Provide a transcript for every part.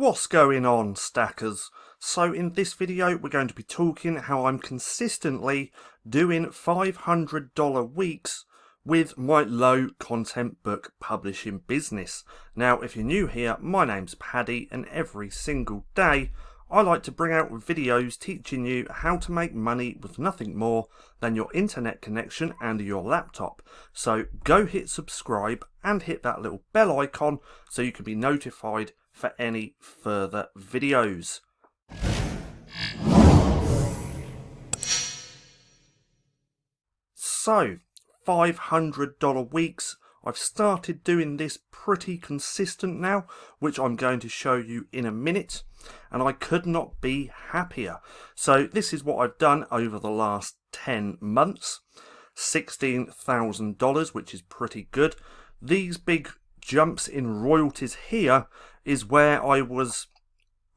What's going on, stackers? So in this video we're going to be talking how I'm consistently doing $500 weeks with my low content book publishing business. Now if you're new here, my name's Paddy, and every single day I like to bring out videos teaching you how to make money with nothing more than your internet connection and your laptop. So go hit subscribe and hit that little bell icon so you can be notified for any further videos. So, $500 weeks. I've started doing this pretty consistent now, which I'm going to show you in a minute, and I could not be happier. So this is what I've done over the last 10 months. $16,000, which is pretty good. These big jumps in royalties here is where I was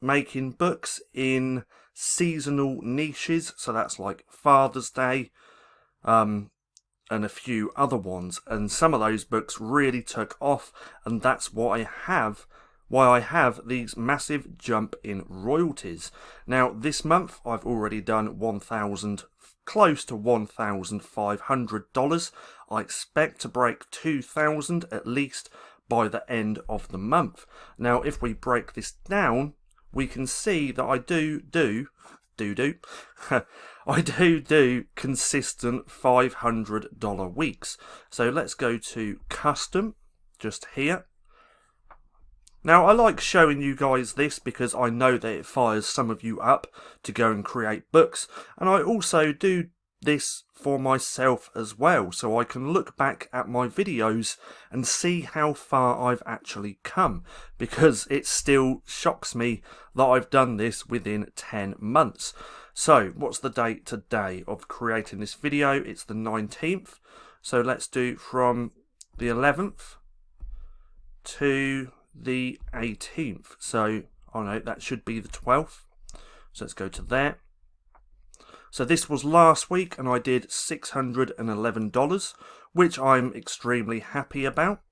making books in seasonal niches, so that's like Father's Day, and a few other ones, and some of those books really took off, and that's why I have these massive jump in royalties. Now this month I've already done close to $1,500. I expect to break $2,000 at least by the end of the month. Now if we break this down, we can see that I do I do consistent $500 weeks. So let's go to custom just here. Now I like showing you guys this because I know that it fires some of you up to go and create books, and I also do this for myself as well, so I can look back at my videos and see how far I've actually come, because it still shocks me that I've done this within 10 months. So what's the date today of creating this video? It's the 19th, so let's do from the 11th to the 18th. So oh no, that should be the 12th, so let's go to there. So this was last week and I did $611, which I'm extremely happy about.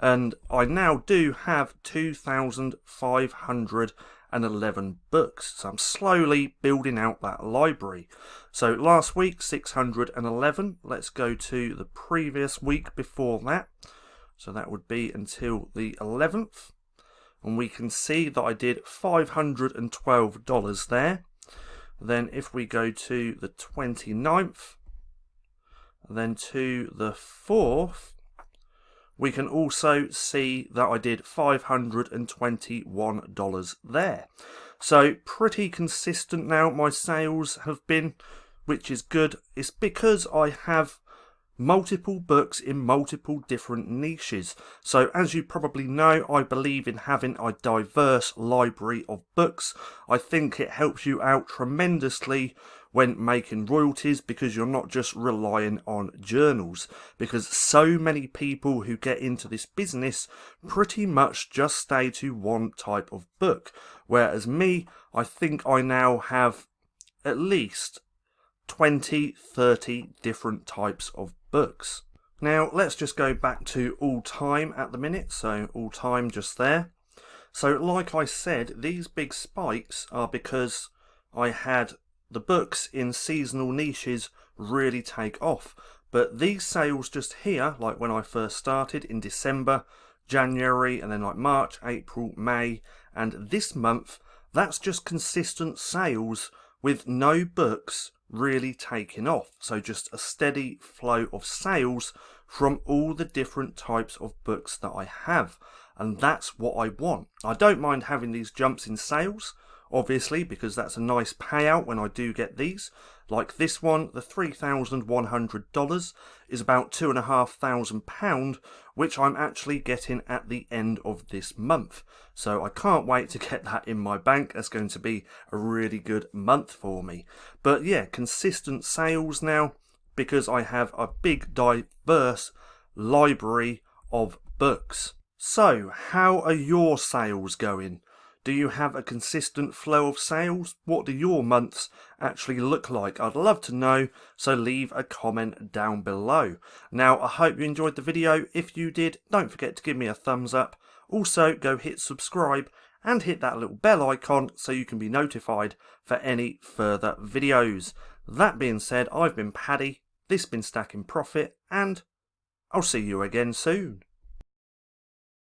And I now do have 2,511 books. So I'm slowly building out that library. So last week, 611. Let's go to the previous week before that. So that would be until the 11th. And we can see that I did $512 there. Then if we go to the 29th, then to the 4th, we can also see that I did $521 there. So pretty consistent now my sales have been, which is good. It's because I have multiple books in multiple different niches. So as you probably know, I believe in having a diverse library of books. I think it helps you out tremendously when making royalties, because you're not just relying on journals, because so many people who get into this business pretty much just stay to one type of book, whereas me, I think I now have at least 20-30 different types of books. Now let's just go back to all time at the minute, so all time just there. So like I said, these big spikes are because I had the books in seasonal niches really take off, but these sales just here, like when I first started in December, January, and then like March, April, May, and this month, that's just consistent sales with no books really taking off. So just a steady flow of sales from all the different types of books that I have, and that's what I want. I don't mind having these jumps in sales, obviously, because that's a nice payout when I do get these. Like this one, the $3,100 is about £2,500, which I'm actually getting at the end of this month. So I can't wait to get that in my bank. That's going to be a really good month for me. But yeah, consistent sales now, because I have a big diverse library of books. So how are your sales going? Do you have a consistent flow of sales? What do your months actually look like? I'd love to know, so leave a comment down below. Now, I hope you enjoyed the video. If you did, don't forget to give me a thumbs up. Also, go hit subscribe and hit that little bell icon so you can be notified for any further videos. That being said, I've been Paddy, this has been Stacking Profit, and I'll see you again soon.